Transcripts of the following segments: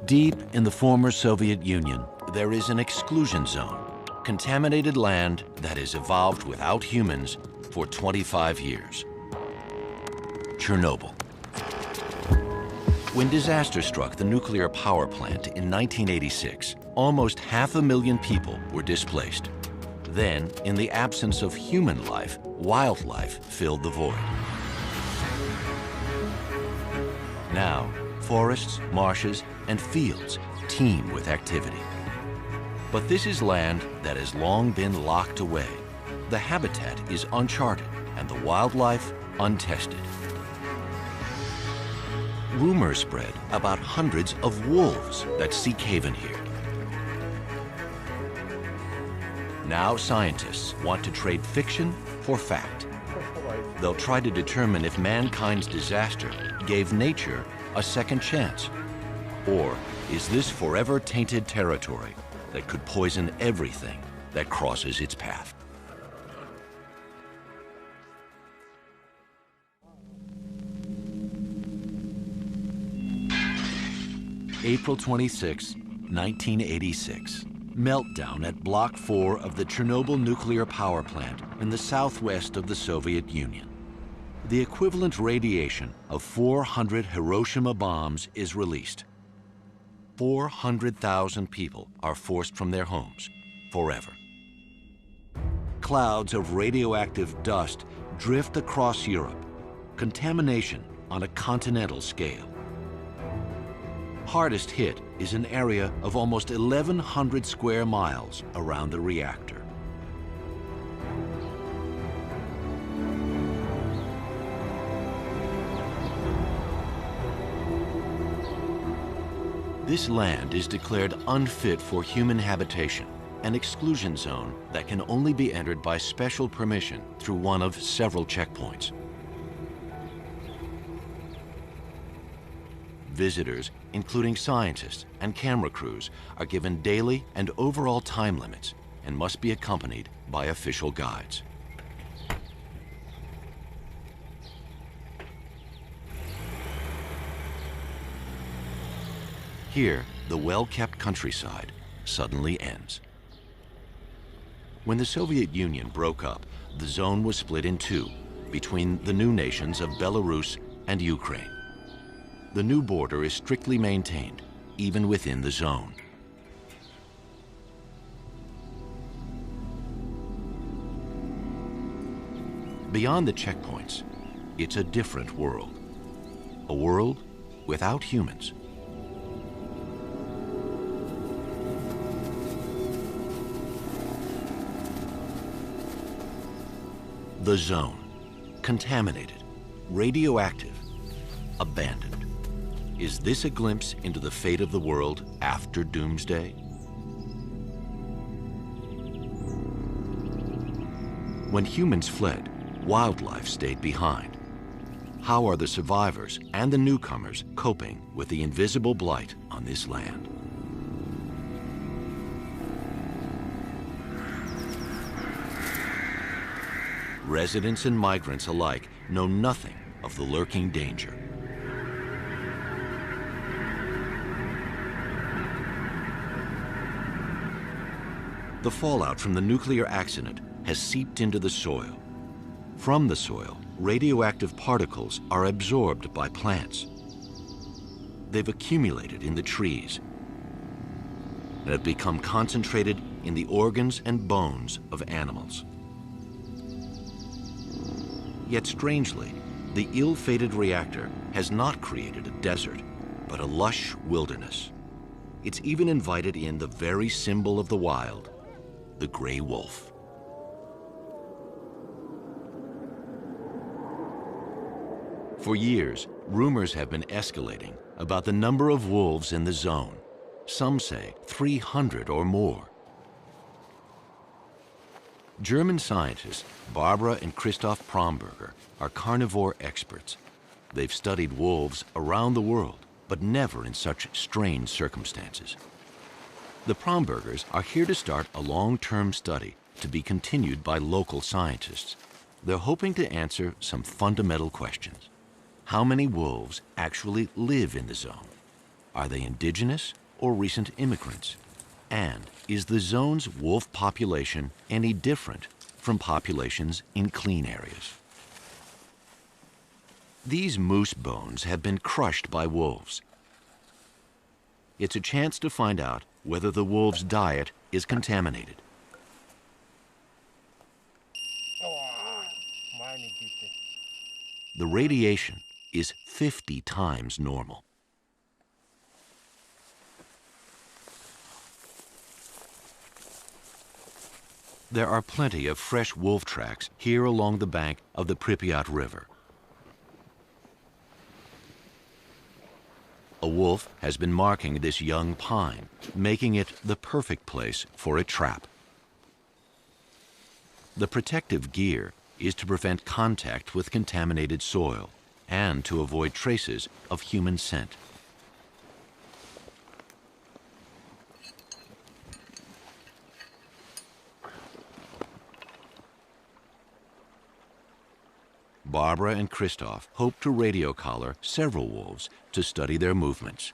Deep in the former Soviet Union, there is an exclusion zone, contaminated land that has evolved without humans for 25 years. Chernobyl. When disaster struck the nuclear power plant in 1986, almost 500,000 people were displaced. Then, in the absence of human life, wildlife filled the void. Now, forests, marshes, and fields teem with activity. But this is land that has long been locked away. The habitat is uncharted and the wildlife untested. Rumors spread about hundreds of wolves that seek haven here. Now scientists want to trade fiction for fact. They'll try to determine if mankind's disaster gave nature a second chance. Or is this forever tainted territory that could poison everything that crosses its path? April 26, 1986. Meltdown at Block 4 of the Chernobyl nuclear power plant in the southwest of the Soviet Union. The equivalent radiation of 400 Hiroshima bombs is released. 400,000 people are forced from their homes forever. Clouds of radioactive dust drift across Europe, contamination on a continental scale. Hardest hit is an area of almost 1,100 square miles around the reactor. This land is declared unfit for human habitation, an exclusion zone that can only be entered by special permission through one of several checkpoints. Visitors, including scientists and camera crews, are given daily and overall time limits and must be accompanied by official guides. Here, the well-kept countryside suddenly ends. When the Soviet Union broke up, the zone was split in two between the new nations of Belarus and Ukraine. The new border is strictly maintained, even within the zone. Beyond the checkpoints, it's a different world. A world without humans. The zone, contaminated, radioactive, abandoned. Is this a glimpse into the fate of the world after doomsday? When humans fled, wildlife stayed behind. How are the survivors and the newcomers coping with the invisible blight on this land? Residents and migrants alike know nothing of the lurking danger. The fallout from the nuclear accident has seeped into the soil. From the soil, radioactive particles are absorbed by plants. They've accumulated in the trees and have become concentrated in the organs and bones of animals. Yet strangely, the ill-fated reactor has not created a desert, but a lush wilderness. It's even invited in the very symbol of the wild, the gray wolf. For years, rumors have been escalating about the number of wolves in the zone. Some say 300 or more. German scientists Barbara and Christoph Promberger are carnivore experts. They've studied wolves around the world, but never in such strange circumstances. The Prombergers are here to start a long-term study to be continued by local scientists. They're hoping to answer some fundamental questions. How many wolves actually live in the zone? Are they indigenous or recent immigrants? And is the zone's wolf population any different from populations in clean areas? These moose bones have been crushed by wolves. It's a chance to find out whether the wolves' diet is contaminated. The radiation is 50 times normal. There are plenty of fresh wolf tracks here along the bank of the Pripyat River. A wolf has been marking this young pine, making it the perfect place for a trap. The protective gear is to prevent contact with contaminated soil and to avoid traces of human scent. Barbara and Christoph hope to radio collar several wolves to study their movements.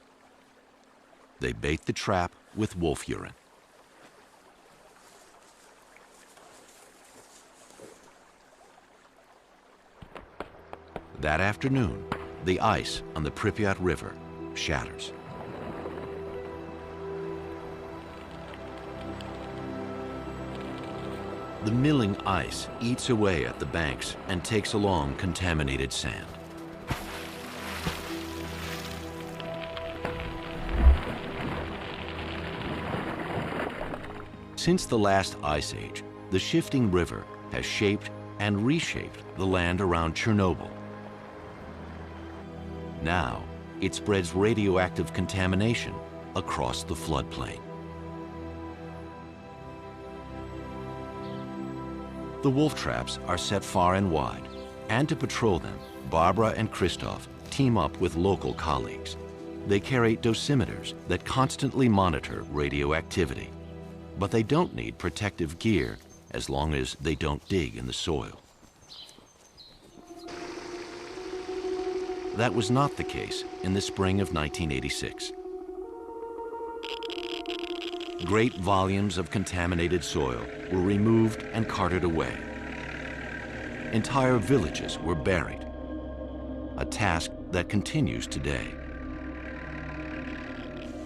They bait the trap with wolf urine. That afternoon, the ice on the Pripyat River shatters. The milling ice eats away at the banks and takes along contaminated sand. Since the last ice age, the shifting river has shaped and reshaped the land around Chernobyl. Now, it spreads radioactive contamination across the floodplain. The wolf traps are set far and wide, and to patrol them, Barbara and Christoph team up with local colleagues. They carry dosimeters that constantly monitor radioactivity, but they don't need protective gear as long as they don't dig in the soil. That was not the case in the spring of 1986. Great volumes of contaminated soil were removed and carted away. Entire villages were buried, a task that continues today.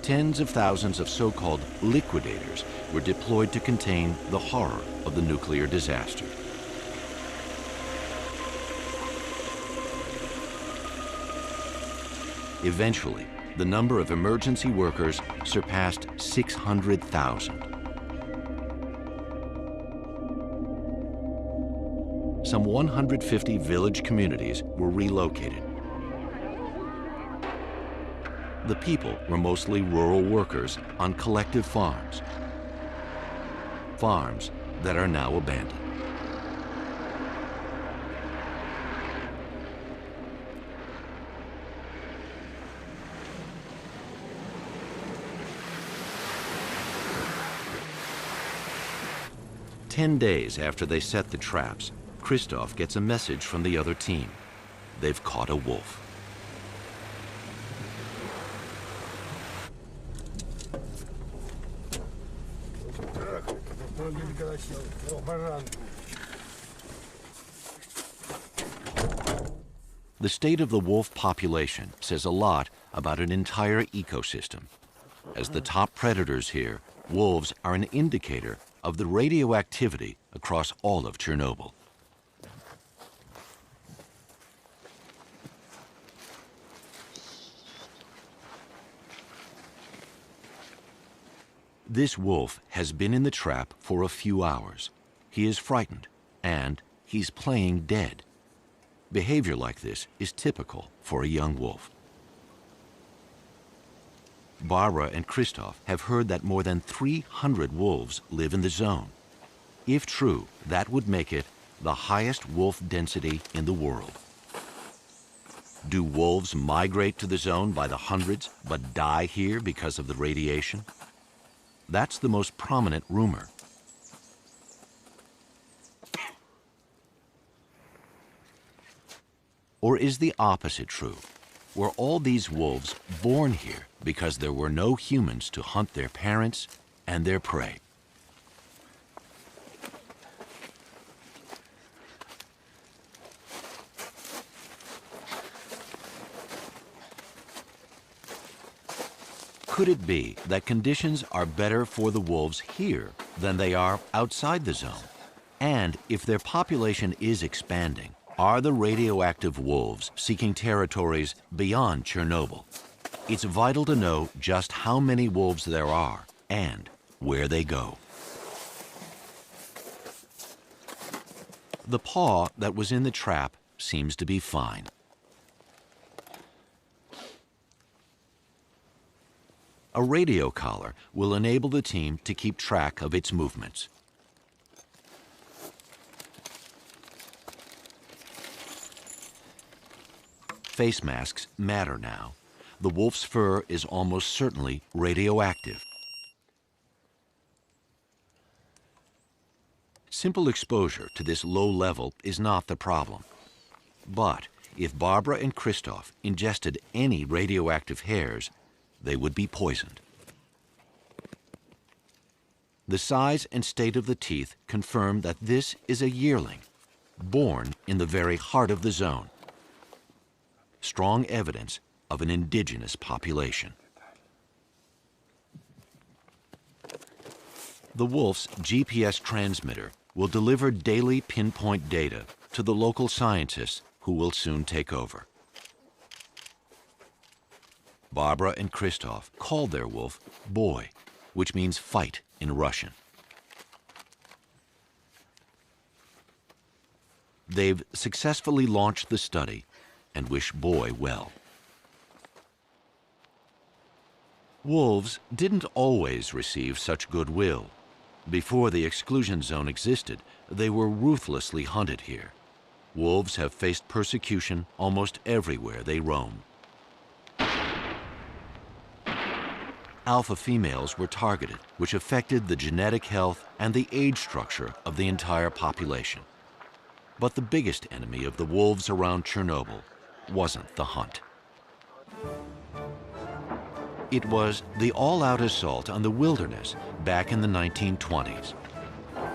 Tens of thousands of so-called liquidators were deployed to contain the horror of the nuclear disaster. Eventually, the number of emergency workers surpassed 600,000. Some 150 village communities were relocated. The people were mostly rural workers on collective farms, farms that are now abandoned. Ten days after they set the traps, Christoph gets a message from the other team. They've caught a wolf. The state of the wolf population says a lot about an entire ecosystem. As the top predators here, wolves are an indicator of the radioactivity across all of Chernobyl. This wolf has been in the trap for a few hours. He is frightened, and he's playing dead. Behavior like this is typical for a young wolf. Barbara and Christoph have heard that more than 300 wolves live in the zone. If true, that would make it the highest wolf density in the world. Do wolves migrate to the zone by the hundreds but die here because of the radiation? That's the most prominent rumor. Or is the opposite true? Were all these wolves born here because there were no humans to hunt their parents and their prey? Could it be that conditions are better for the wolves here than they are outside the zone? And if their population is expanding, are the radioactive wolves seeking territories beyond Chernobyl? It's vital to know just how many wolves there are and where they go. The paw that was in the trap seems to be fine. A radio collar will enable the team to keep track of its movements. Face masks matter now. The wolf's fur is almost certainly radioactive. Simple exposure to this low level is not the problem. But if Barbara and Christoph ingested any radioactive hairs, they would be poisoned. The size and state of the teeth confirm that this is a yearling, born in the very heart of the zone. Strong evidence of an indigenous population. The wolf's GPS transmitter will deliver daily pinpoint data to the local scientists who will soon take over. Barbara and Christoph called their wolf Boy, which means fight in Russian. They've successfully launched the study and wish Boy well. Wolves didn't always receive such goodwill. Before the exclusion zone existed, they were ruthlessly hunted here. Wolves have faced persecution almost everywhere they roam. Alpha females were targeted, which affected the genetic health and the age structure of the entire population. But the biggest enemy of the wolves around Chernobyl wasn't the hunt. It was the all-out assault on the wilderness back in the 1920s.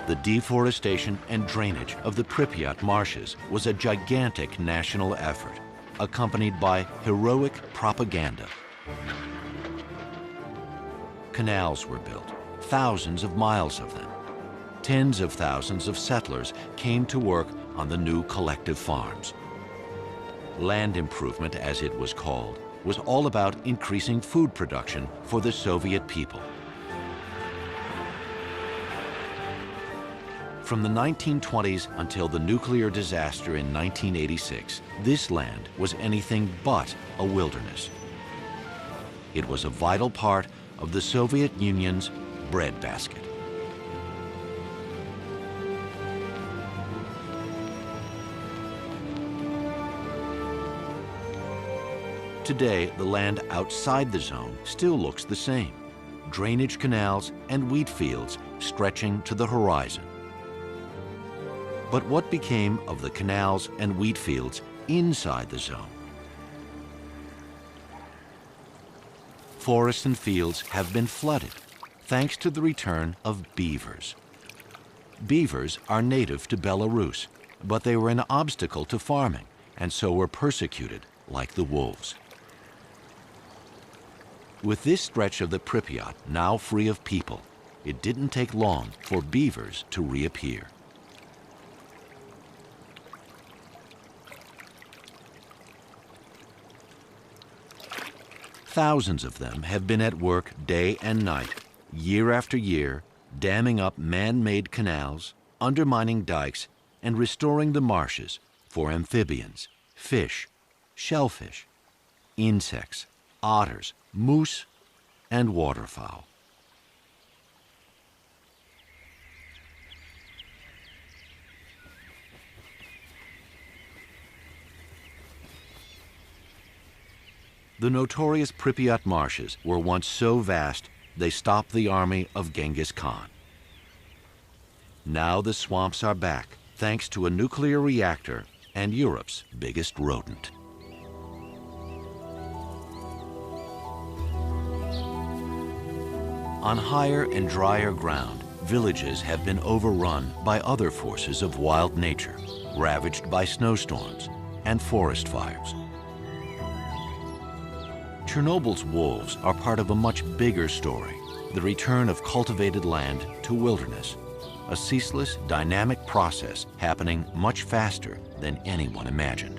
The deforestation and drainage of the Pripyat marshes was a gigantic national effort, accompanied by heroic propaganda. Canals were built, thousands of miles of them. Tens of thousands of settlers came to work on the new collective farms. Land improvement, as it was called, was all about increasing food production for the Soviet people. From the 1920s until the nuclear disaster in 1986, this land was anything but a wilderness. It was a vital part of the Soviet Union's breadbasket. Today, the land outside the zone still looks the same. Drainage canals and wheat fields stretching to the horizon. But what became of the canals and wheat fields inside the zone? Forests and fields have been flooded, thanks to the return of beavers. Beavers are native to Belarus, but they were an obstacle to farming, and so were persecuted like the wolves. With this stretch of the Pripyat now free of people, it didn't take long for beavers to reappear. Thousands of them have been at work day and night, year after year, damming up man-made canals, undermining dikes, and restoring the marshes for amphibians, fish, shellfish, insects, otters, moose, and waterfowl. The notorious Pripyat marshes were once so vast they stopped the army of Genghis Khan. Now the swamps are back, thanks to a nuclear reactor and Europe's biggest rodent. On higher and drier ground, villages have been overrun by other forces of wild nature, ravaged by snowstorms and forest fires. Chernobyl's wolves are part of a much bigger story, the return of cultivated land to wilderness, a ceaseless, dynamic process happening much faster than anyone imagined.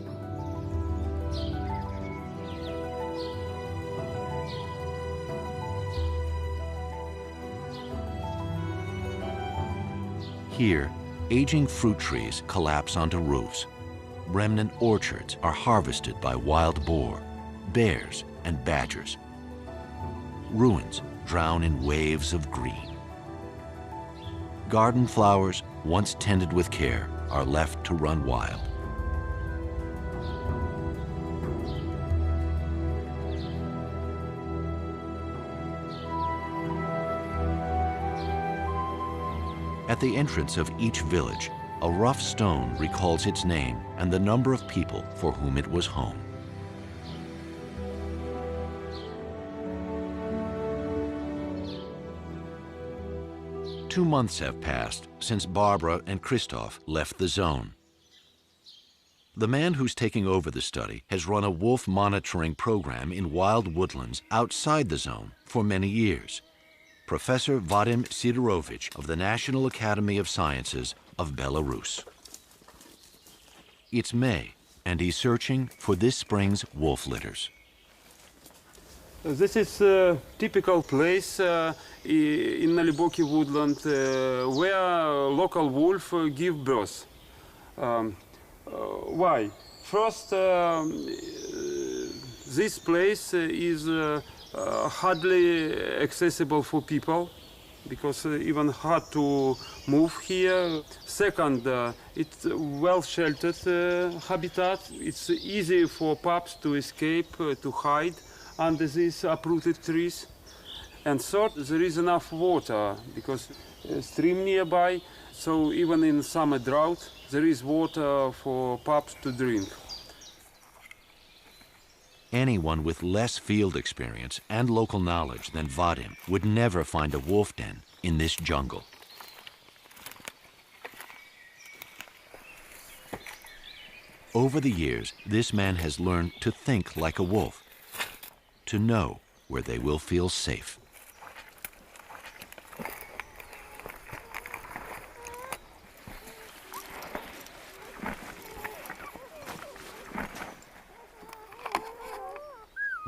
Here, aging fruit trees collapse onto roofs. Remnant orchards are harvested by wild boar, bears, and badgers. Ruins drown in waves of green. Garden flowers, once tended with care, are left to run wild. At the entrance of each village, a rough stone recalls its name and the number of people for whom it was home. Two months have passed since Barbara and Christoph left the zone. The man who's taking over the study has run a wolf monitoring program in wild woodlands outside the zone for many years. Professor Vadim Sidorovich of the National Academy of Sciences of Belarus. It's May, and he's searching for this spring's wolf litters. This is a typical place in Naliboki woodland where local wolf give birth. Why? First, this place is hardly accessible for people because even hard to move here. Second, it's well-sheltered habitat. It's easy for pups to escape, to hide under these uprooted trees. And third, there is enough water because a stream nearby, so even in summer drought, there is water for pups to drink. Anyone with less field experience and local knowledge than Vadim would never find a wolf den in this jungle. Over the years, this man has learned to think like a wolf, to know where they will feel safe.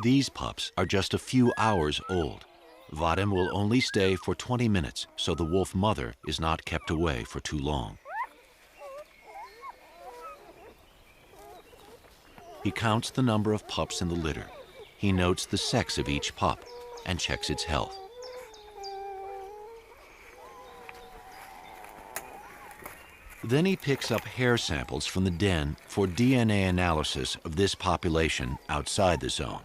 These pups are just a few hours old. Vadim will only stay for 20 minutes so the wolf mother is not kept away for too long. He counts the number of pups in the litter. He notes the sex of each pup and checks its health. Then he picks up hair samples from the den for DNA analysis of this population outside the zone.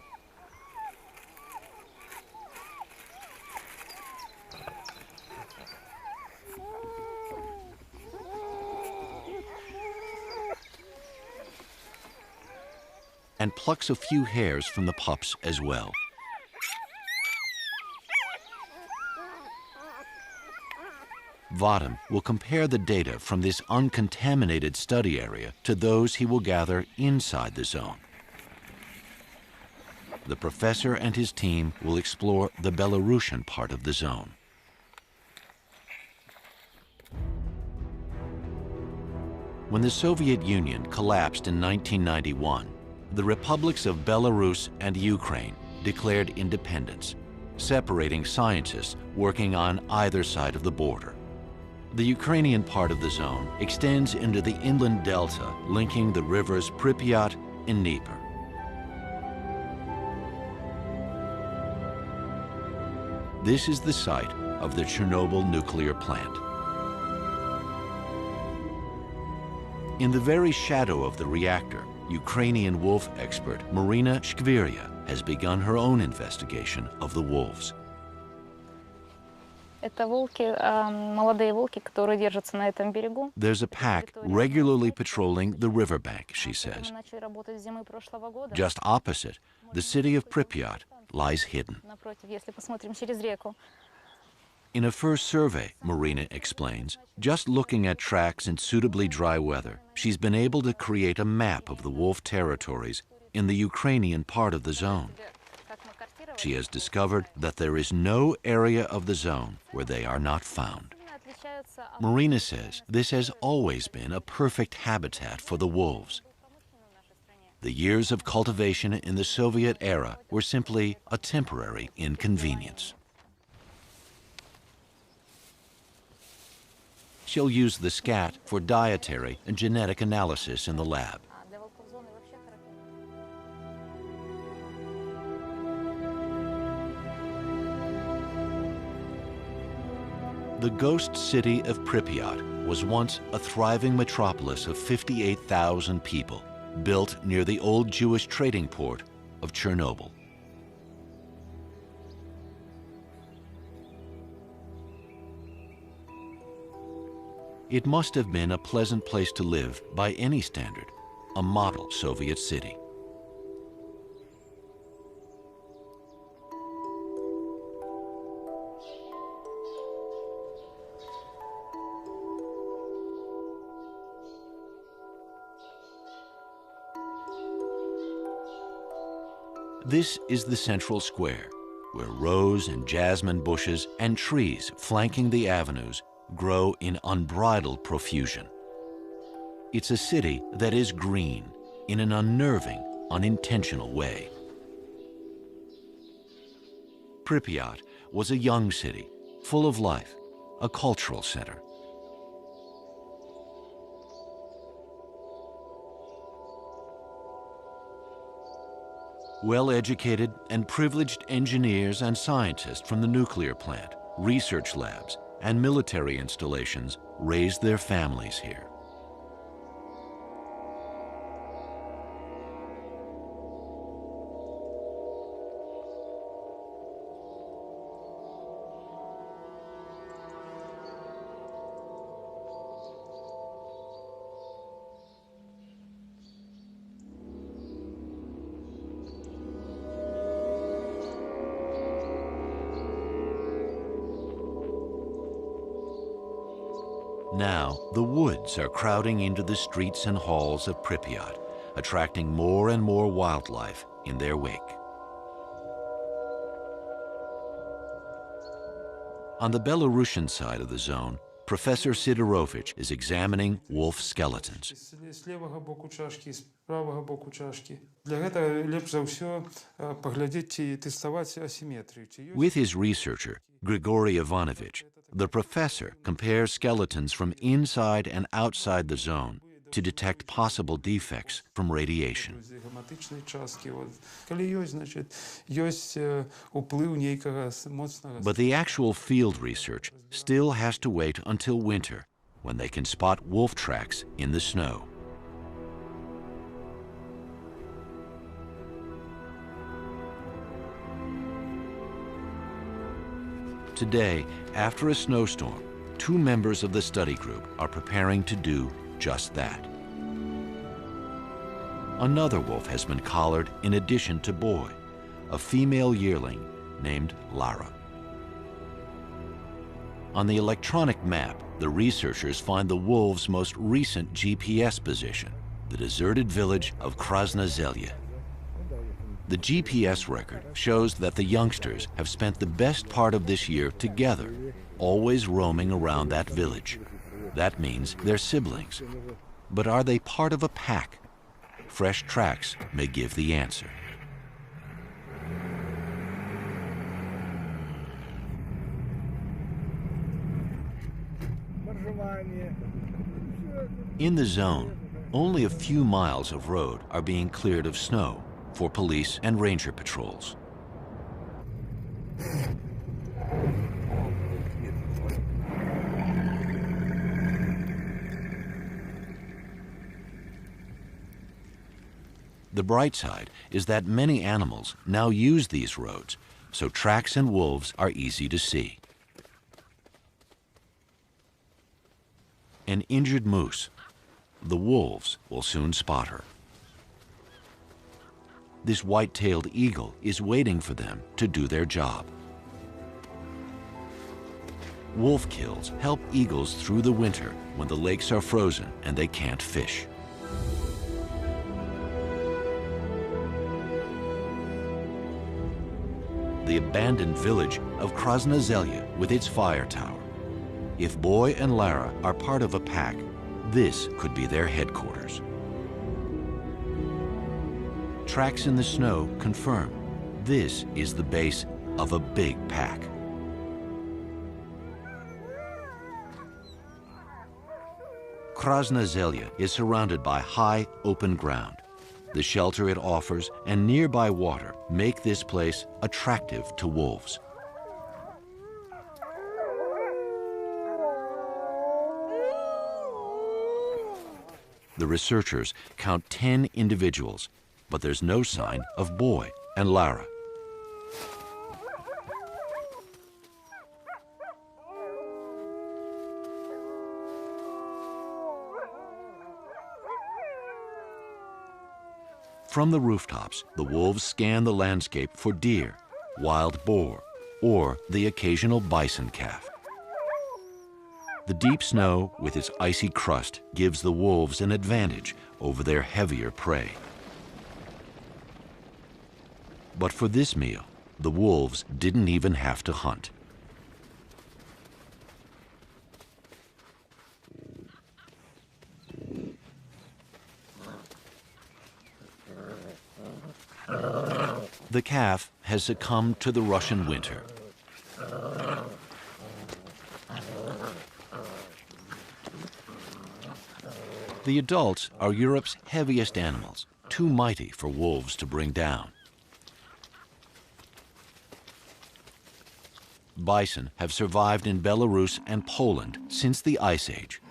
And plucks a few hairs from the pups as well. Vadim will compare the data from this uncontaminated study area to those he will gather inside the zone. The professor and his team will explore the Belarusian part of the zone. When the Soviet Union collapsed in 1991, the republics of Belarus and Ukraine declared independence, separating scientists working on either side of the border. The Ukrainian part of the zone extends into the inland delta, linking the rivers Pripyat and Dnieper. This is the site of the Chernobyl nuclear plant. In the very shadow of the reactor, Ukrainian wolf expert Marina Shkvirya has begun her own investigation of the wolves. There's a pack regularly patrolling the riverbank, she says. Just opposite, the city of Pripyat lies hidden. In a first survey, Marina explains, just looking at tracks in suitably dry weather, she's been able to create a map of the wolf territories in the Ukrainian part of the zone. She has discovered that there is no area of the zone where they are not found. Marina says this has always been a perfect habitat for the wolves. The years of cultivation in the Soviet era were simply a temporary inconvenience. She'll use the scat for dietary and genetic analysis in the lab. The ghost city of Pripyat was once a thriving metropolis of 58,000 people, built near the old Jewish trading port of Chernobyl. It must have been a pleasant place to live by any standard, a model Soviet city. This is the central square, where rose and jasmine bushes and trees flanking the avenues grow in unbridled profusion. It's a city that is green in an unnerving, unintentional way. Pripyat was a young city, full of life, a cultural center. Well-educated and privileged engineers and scientists from the nuclear plant, research labs, and military installations raised their families here. Now, the woods are crowding into the streets and halls of Pripyat, attracting more and more wildlife in their wake. On the Belarusian side of the zone, Professor Sidorovich is examining wolf skeletons. With his researcher, Grigory Ivanovich, the professor compares skeletons from inside and outside the zone to detect possible defects from radiation. But the actual field research still has to wait until winter, when they can spot wolf tracks in the snow. Today, after a snowstorm, 2 members of the study group are preparing to do just that. Another wolf has been collared in addition to Boy, a female yearling named Lara. On the electronic map, the researchers find the wolves' most recent GPS position, the deserted village of Krasnozelye. The GPS record shows that the youngsters have spent the best part of this year together, always roaming around that village. That means they're siblings. But are they part of a pack? Fresh tracks may give the answer. In the zone, only a few miles of road are being cleared of snow for police and ranger patrols. The bright side is that many animals now use these roads, so tracks and wolves are easy to see. An injured moose. The wolves will soon spot her. This white-tailed eagle is waiting for them to do their job. Wolf kills help eagles through the winter when the lakes are frozen and they can't fish. The abandoned village of Krasna Zelya with its fire tower. If Boy and Lara are part of a pack, this could be their headquarters. Tracks in the snow confirm this is the base of a big pack. Krasna Zelya is surrounded by high, open ground. The shelter it offers and nearby water make this place attractive to wolves. The researchers count 10 individuals, but there's no sign of Boy and Lara. From the rooftops, the wolves scan the landscape for deer, wild boar, or the occasional bison calf. The deep snow with its icy crust gives the wolves an advantage over their heavier prey. But for this meal, the wolves didn't even have to hunt. The calf has succumbed to the Russian winter. The adults are Europe's heaviest animals, too mighty for wolves to bring down. Bison have survived in Belarus and Poland since the Ice Age.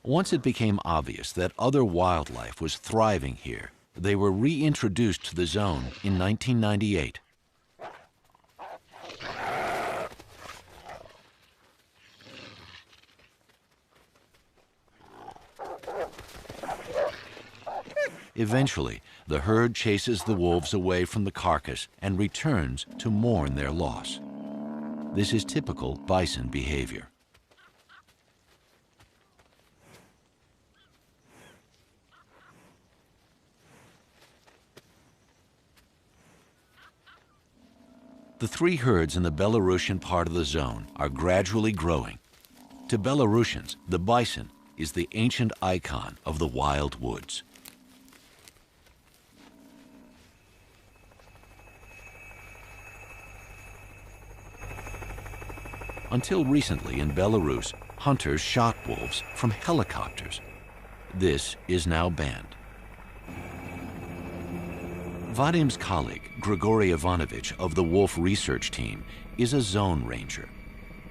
Once it became obvious that other wildlife was thriving here, they were reintroduced to the zone in 1998. Eventually, the herd chases the wolves away from the carcass and returns to mourn their loss. This is typical bison behavior. The three herds in the Belarusian part of the zone are gradually growing. To Belarusians, the bison is the ancient icon of the wild woods. Until recently in Belarus, hunters shot wolves from helicopters. This is now banned. Vadim's colleague, Grigory Ivanovich of the wolf research team, is a zone ranger.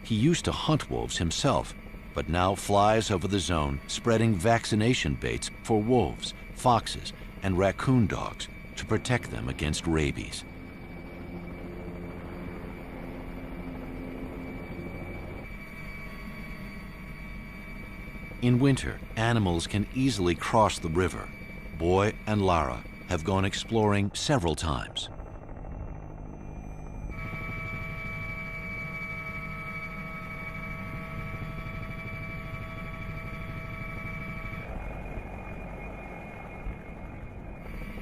He used to hunt wolves himself, but now flies over the zone spreading vaccination baits for wolves, foxes, and raccoon dogs to protect them against rabies. In winter, animals can easily cross the river. Boy and Lara have gone exploring several times.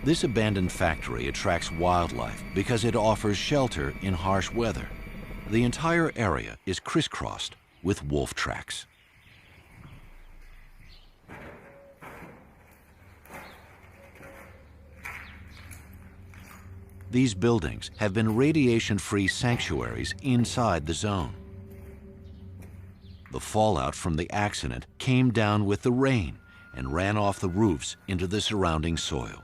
This abandoned factory attracts wildlife because it offers shelter in harsh weather. The entire area is crisscrossed with wolf tracks. These buildings have been radiation-free sanctuaries inside the zone. The fallout from the accident came down with the rain and ran off the roofs into the surrounding soil.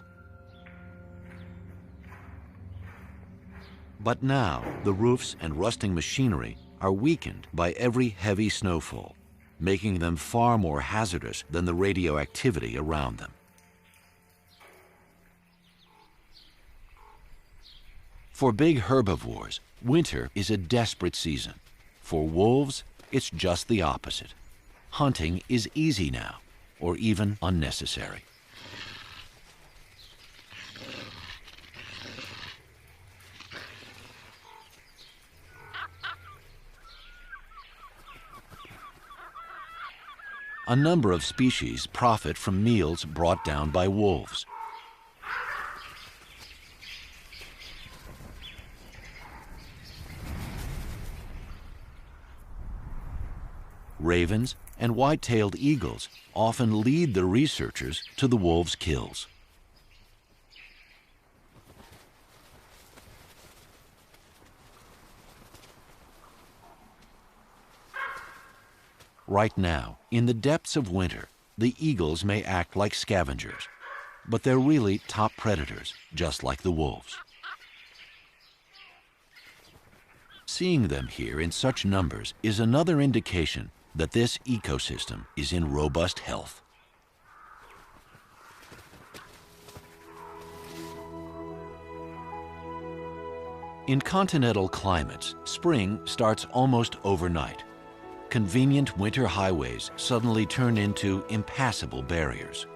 But now, the roofs and rusting machinery are weakened by every heavy snowfall, making them far more hazardous than the radioactivity around them. For big herbivores, winter is a desperate season. For wolves, it's just the opposite. Hunting is easy now, or even unnecessary. A number of species profit from meals brought down by wolves. Ravens and white-tailed eagles often lead the researchers to the wolves' kills. Right now, in the depths of winter, the eagles may act like scavengers, but they're really top predators, just like the wolves. Seeing them here in such numbers is another indication that this ecosystem is in robust health. In continental climates, spring starts almost overnight. Convenient winter highways suddenly turn into impassable barriers.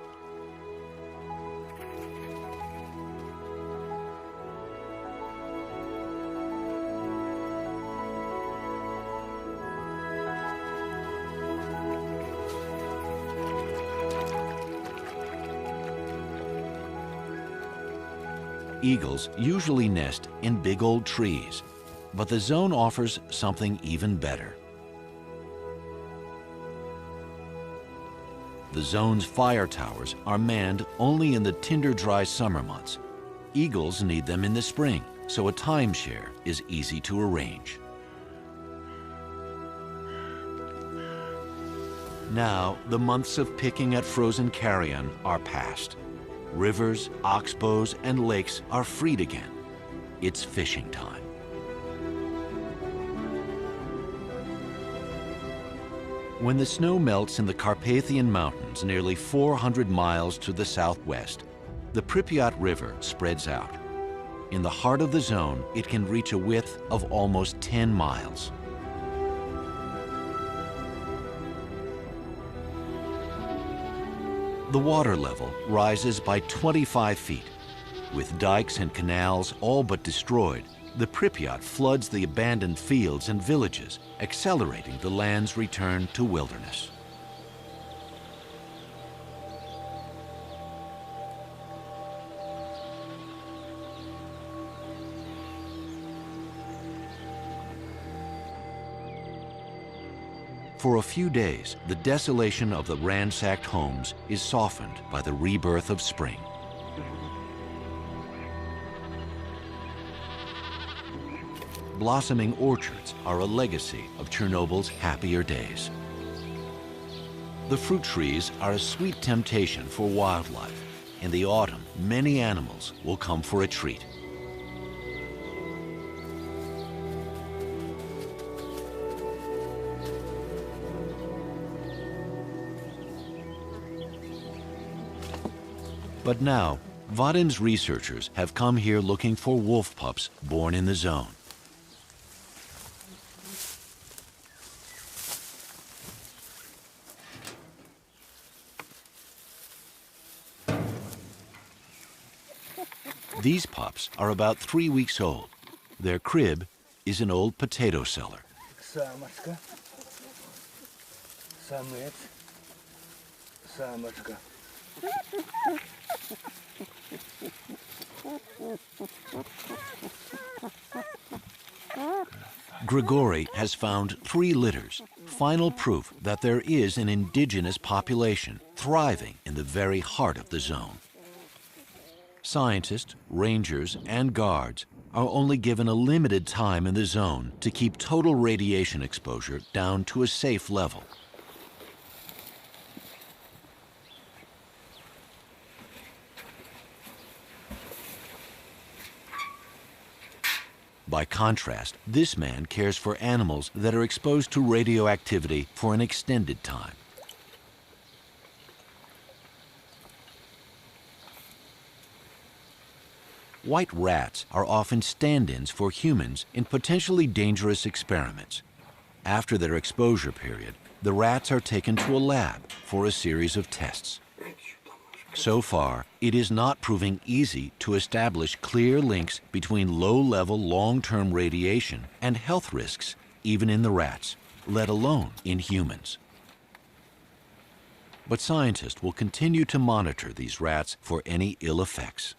Eagles usually nest in big old trees, but the zone offers something even better. The zone's fire towers are manned only in the tinder-dry summer months. Eagles need them in the spring, so a timeshare is easy to arrange. Now, the months of picking at frozen carrion are past. Rivers, oxbows, and lakes are freed again. It's fishing time. When the snow melts in the Carpathian Mountains nearly 400 miles to the southwest, the Pripyat River spreads out. In the heart of the zone, it can reach a width of almost 10 miles. The water level rises by 25 feet. With dikes and canals all but destroyed, the Pripyat floods the abandoned fields and villages, accelerating the land's return to wilderness. For a few days, the desolation of the ransacked homes is softened by the rebirth of spring. Blossoming orchards are a legacy of Chernobyl's happier days. The fruit trees are a sweet temptation for wildlife. In the autumn, many animals will come for a treat. But now, Vadim's researchers have come here looking for wolf pups born in the zone. These pups are about 3 weeks old. Their crib is an old potato cellar. Grigori has found 3 litters, final proof that there is an indigenous population thriving in the very heart of the zone. Scientists, rangers, and guards are only given a limited time in the zone to keep total radiation exposure down to a safe level. By contrast, this man cares for animals that are exposed to radioactivity for an extended time. White rats are often stand-ins for humans in potentially dangerous experiments. After their exposure period, the rats are taken to a lab for a series of tests. So far, it is not proving easy to establish clear links between low-level long-term radiation and health risks, even in the rats, let alone in humans. But scientists will continue to monitor these rats for any ill effects.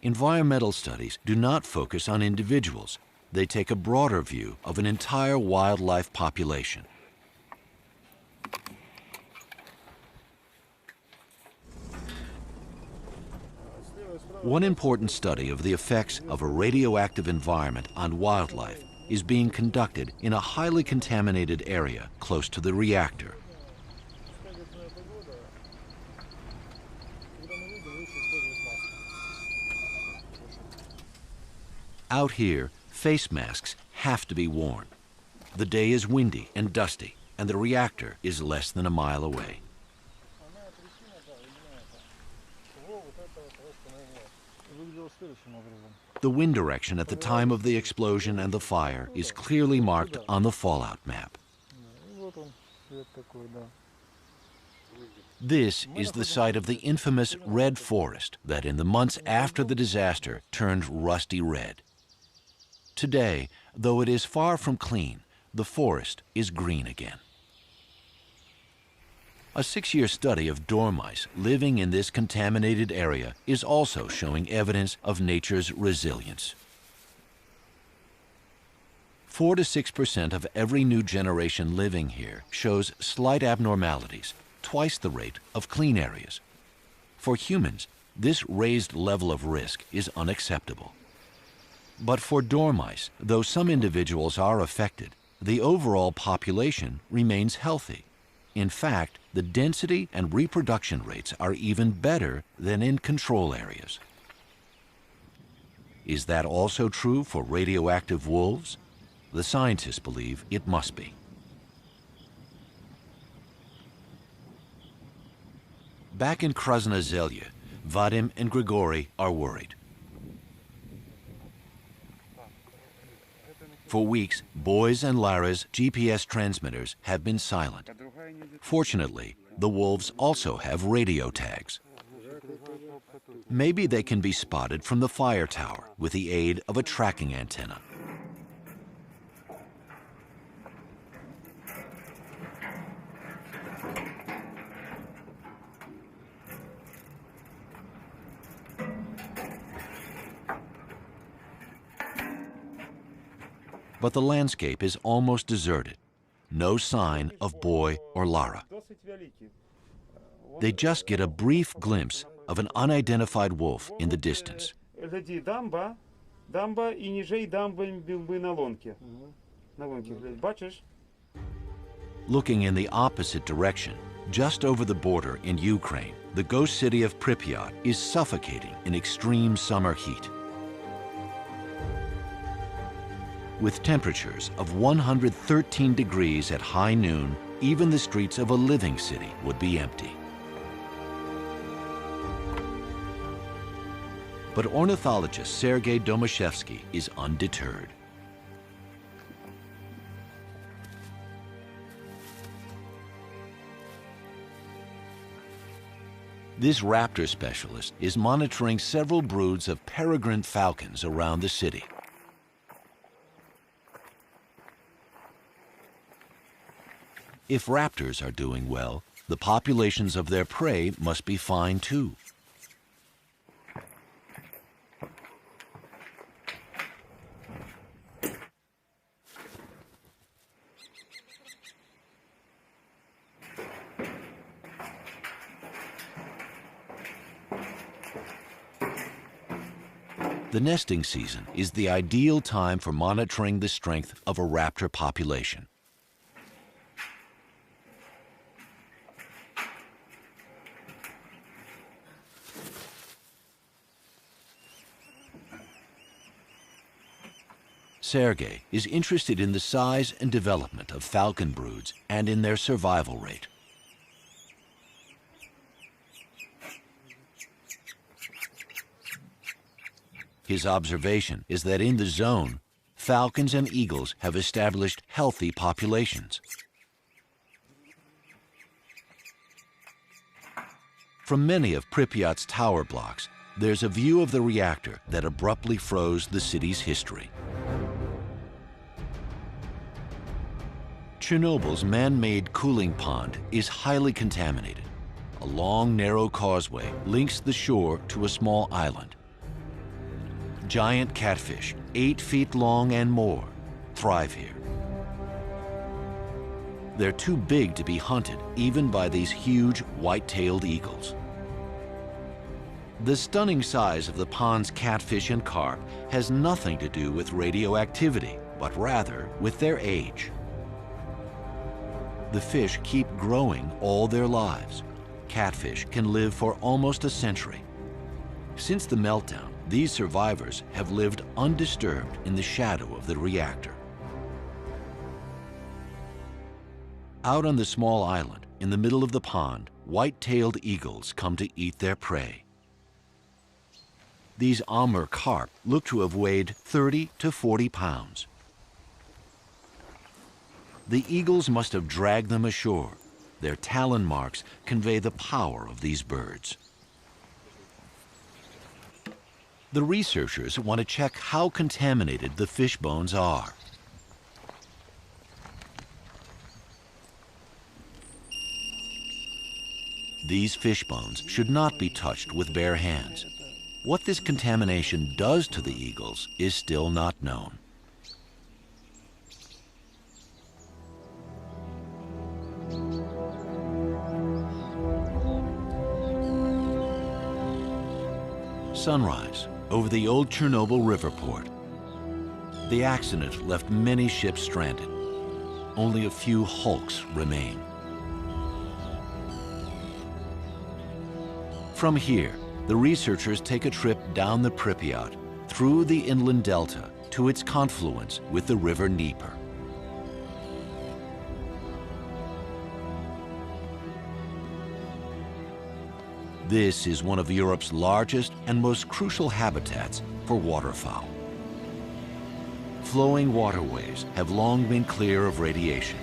Environmental studies do not focus on individuals. They take a broader view of an entire wildlife population. One important study of the effects of a radioactive environment on wildlife is being conducted in a highly contaminated area close to the reactor. Out here, face masks have to be worn. The day is windy and dusty, and the reactor is less than a mile away. The wind direction at the time of the explosion and the fire is clearly marked on the fallout map. This is the site of the infamous red forest that in the months after the disaster turned rusty red. Today, though it is far from clean, the forest is green again. A 6-year study of dormice living in this contaminated area is also showing evidence of nature's resilience. 4 to 6% of every new generation living here shows slight abnormalities, twice the rate of clean areas. For humans, this raised level of risk is unacceptable. But for dormice, though some individuals are affected, the overall population remains healthy. In fact, the density and reproduction rates are even better than in control areas. Is that also true for radioactive wolves? The scientists believe it must be. Back in Krasna Zelya, Vadim and Grigory are worried. For weeks, Boy's and Lara's GPS transmitters have been silent. Fortunately, the wolves also have radio tags. Maybe they can be spotted from the fire tower with the aid of a tracking antenna. But the landscape is almost deserted. No sign of Boy or Lara. They just get a brief glimpse of an unidentified wolf in the distance. Looking in the opposite direction, just over the border in Ukraine, the ghost city of Pripyat is suffocating in extreme summer heat. With temperatures of 113 degrees at high noon, even the streets of a living city would be empty. But ornithologist Sergei Domashevsky is undeterred. This raptor specialist is monitoring several broods of peregrine falcons around the city. If raptors are doing well, the populations of their prey must be fine too. The nesting season is the ideal time for monitoring the strength of a raptor population. Sergei is interested in the size and development of falcon broods and in their survival rate. His observation is that in the zone, falcons and eagles have established healthy populations. From many of Pripyat's tower blocks, there's a view of the reactor that abruptly froze the city's history. Chernobyl's man-made cooling pond is highly contaminated. A long, narrow causeway links the shore to a small island. Giant catfish, 8 feet long and more, thrive here. They're too big to be hunted, even by these huge white-tailed eagles. The stunning size of the pond's catfish and carp has nothing to do with radioactivity, but rather with their age. The fish keep growing all their lives. Catfish can live for almost a century. Since the meltdown, these survivors have lived undisturbed in the shadow of the reactor. Out on the small island, in the middle of the pond, white-tailed eagles come to eat their prey. These Amur carp look to have weighed 30 to 40 pounds. The eagles must have dragged them ashore. Their talon marks convey the power of these birds. The researchers want to check how contaminated the fish bones are. These fish bones should not be touched with bare hands. What this contamination does to the eagles is still not known. Sunrise over the old Chernobyl river port. The accident left many ships stranded. Only a few hulks remain. From here, the researchers take a trip down the Pripyat, through the inland delta, to its confluence with the river Dnieper. This is one of Europe's largest and most crucial habitats for waterfowl. Flowing waterways have long been clear of radiation.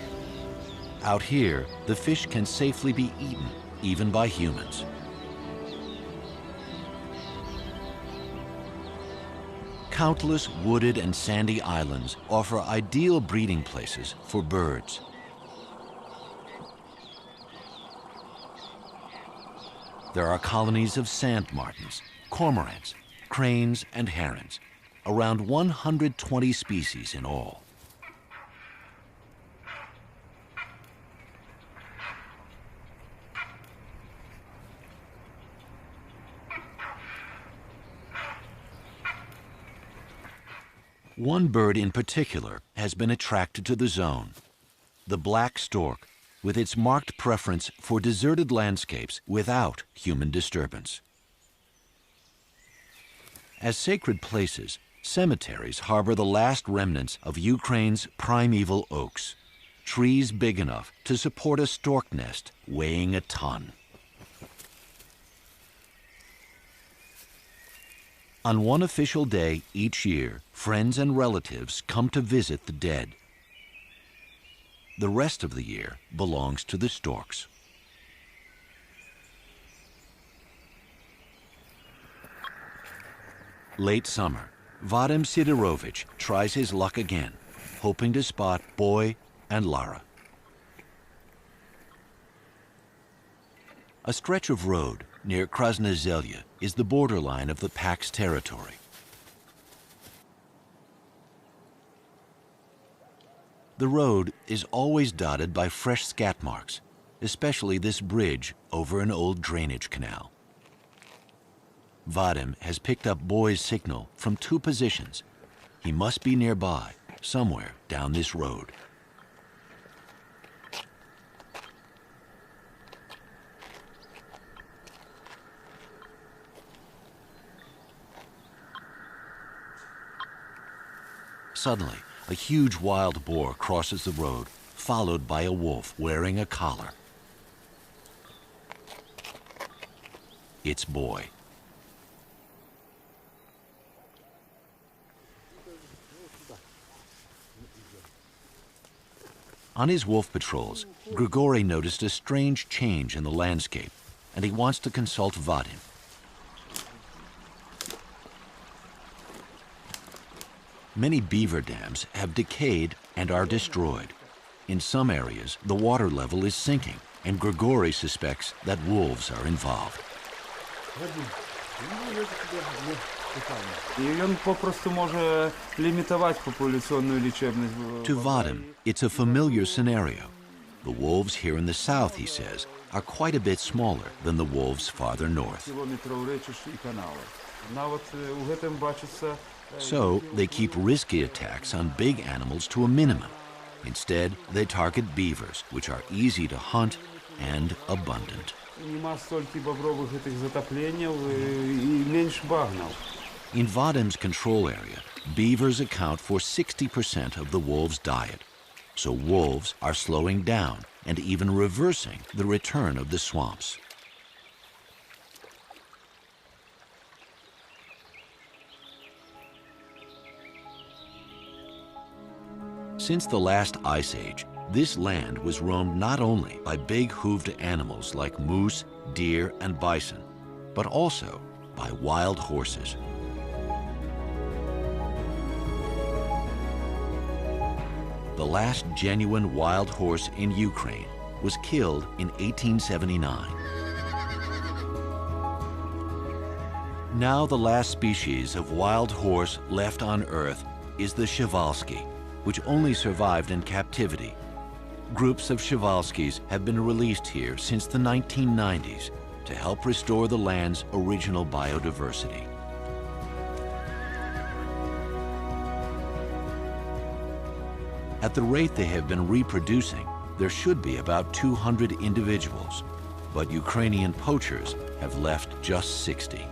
Out here, the fish can safely be eaten, even by humans. Countless wooded and sandy islands offer ideal breeding places for birds. There are colonies of sand martins, cormorants, cranes, and herons, around 120 species in all. One bird in particular has been attracted to the zone, the black stork, with its marked preference for deserted landscapes without human disturbance. As sacred places, cemeteries harbor the last remnants of Ukraine's primeval oaks, trees big enough to support a stork nest weighing a ton. On one official day each year, friends and relatives come to visit the dead. The rest of the year belongs to the storks. Late summer, Vadim Sidorovich tries his luck again, hoping to spot Boy and Lara. A stretch of road near Krasnozelye is the borderline of the Pax territory. The road is always dotted by fresh scat marks, especially this bridge over an old drainage canal. Vadim has picked up Boy's signal from 2 positions. He must be nearby, somewhere down this road. Suddenly, a huge wild boar crosses the road, followed by a wolf wearing a collar. It's Boy. On his wolf patrols, Grigory noticed a strange change in the landscape, and he wants to consult Vadim. Many beaver dams have decayed and are destroyed. In some areas, the water level is sinking, and Grigori suspects that wolves are involved. І він попросту може лімітувати популяційну лічебність. To Vadim, it's a familiar scenario. The wolves here in the south, he says, are quite a bit smaller than the wolves farther north. Кілометрів речищ і канали. Навіть у гэтым бачиться. So they keep risky attacks on big animals to a minimum. Instead, they target beavers, which are easy to hunt and abundant. Нема стільки бобрових гэтих затоплений і менш багнів. In Vadim's control area, beavers account for 60% of the wolves' diet. So wolves are slowing down and even reversing the return of the swamps. Since the last ice age, this land was roamed not only by big hooved animals like moose, deer, and bison, but also by wild horses. The last genuine wild horse in Ukraine was killed in 1879. Now the last species of wild horse left on Earth is the Przewalski, which only survived in captivity. Groups of Przewalskis have been released here since the 1990s to help restore the land's original biodiversity. At the rate they have been reproducing, there should be about 200 individuals, but Ukrainian poachers have left just 60.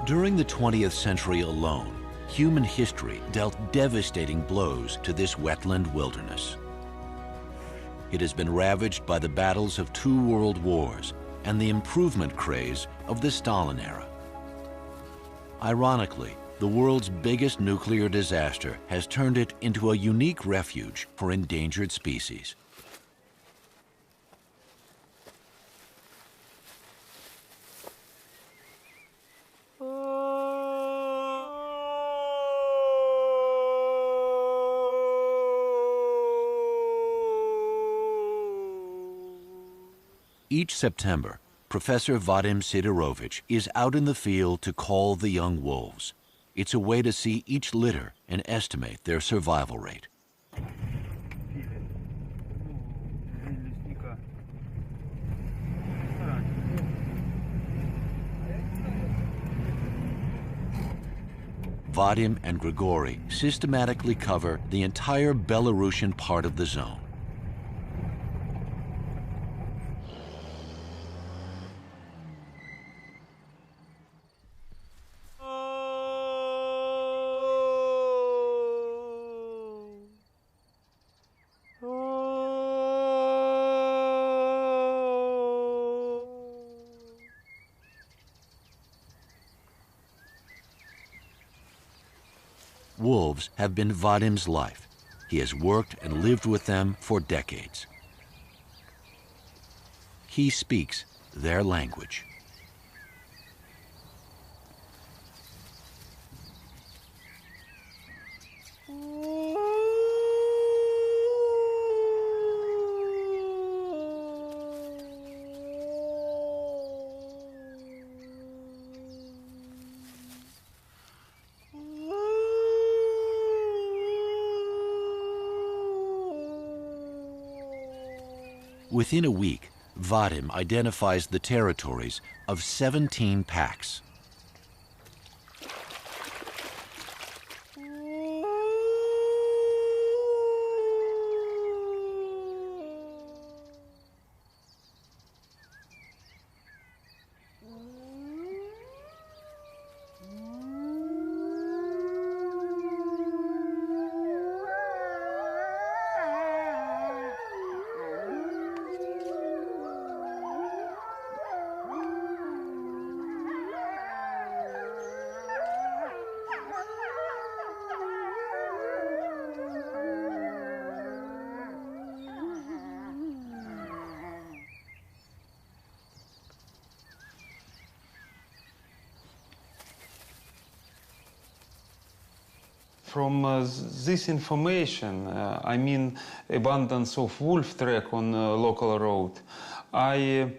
During the 20th century alone, human history dealt devastating blows to this wetland wilderness. It has been ravaged by the battles of 2 world wars and the improvement craze of the Stalin era. Ironically, the world's biggest nuclear disaster has turned it into a unique refuge for endangered species. Each September, Professor Vadim Sidorovich is out in the field to call the young wolves. It's a way to see each litter and estimate their survival rate. Vadim and Grigori systematically cover the entire Belarusian part of the zone. Wolves have been Vadim's life. He has worked and lived with them for decades. He speaks their language. Within a week, Vadim identifies the territories of 17 packs. From this information, I mean abundance of wolf track on local road, I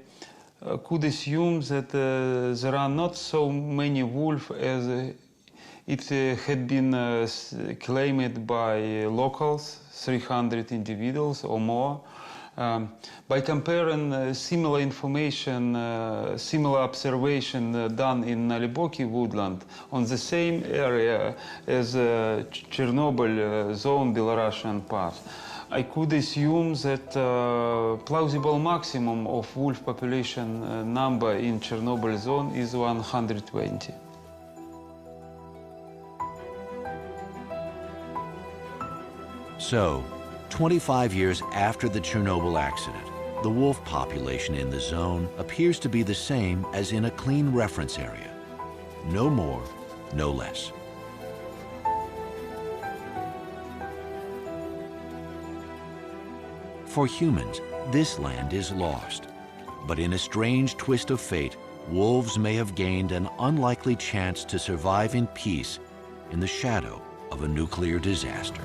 could assume that there are not so many wolves as it had been claimed by locals, 300 individuals or more. By comparing similar information, similar observation done in Naliboki woodland on the same area as Chernobyl zone, Belarusian part, I could assume that plausible maximum of wolf population number in Chernobyl zone is 120. So, 25 years after the Chernobyl accident, the wolf population in the zone appears to be the same as in a clean reference area. No more, no less. For humans, this land is lost. But in a strange twist of fate, wolves may have gained an unlikely chance to survive in peace in the shadow of a nuclear disaster.